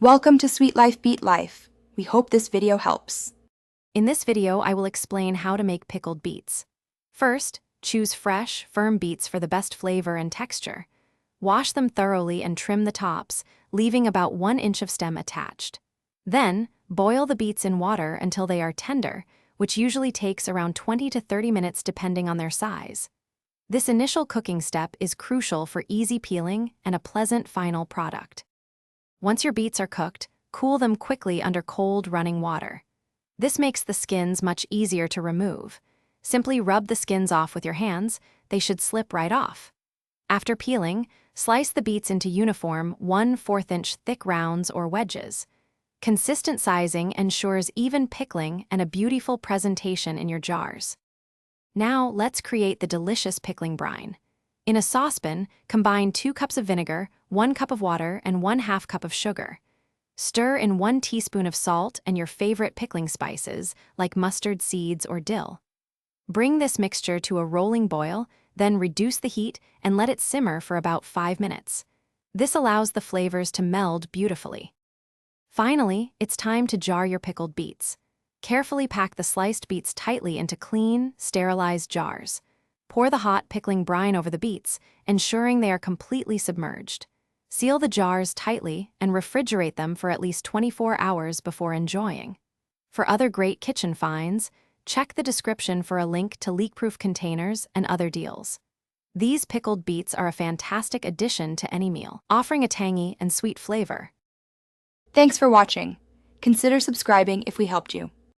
Welcome to Sweet Life Beet Life. We hope this video helps. In this video, I will explain how to make pickled beets. First, choose fresh, firm beets for the best flavor and texture. Wash them thoroughly and trim the tops, leaving about 1 inch of stem attached. Then, boil the beets in water until they are tender, which usually takes around 20 to 30 minutes depending on their size. This initial cooking step is crucial for easy peeling and a pleasant final product. Once your beets are cooked, cool them quickly under cold running water. This makes the skins much easier to remove. Simply rub the skins off with your hands, they should slip right off. After peeling, slice the beets into uniform 1/4 inch thick rounds or wedges. Consistent sizing ensures even pickling and a beautiful presentation in your jars. Now let's create the delicious pickling brine. In a saucepan, combine 2 cups of vinegar, 1 cup of water, and 1/2 cup of sugar. Stir in 1 teaspoon of salt and your favorite pickling spices, like mustard seeds or dill. Bring this mixture to a rolling boil, then reduce the heat and let it simmer for about 5 minutes. This allows the flavors to meld beautifully. Finally, it's time to jar your pickled beets. Carefully pack the sliced beets tightly into clean, sterilized jars. Pour the hot pickling brine over the beets, ensuring they are completely submerged. Seal the jars tightly and refrigerate them for at least 24 hours before enjoying. For other great kitchen finds, check the description for a link to leak-proof containers and other deals. These pickled beets are a fantastic addition to any meal, offering a tangy and sweet flavor. Thanks for watching. Consider subscribing if we helped you.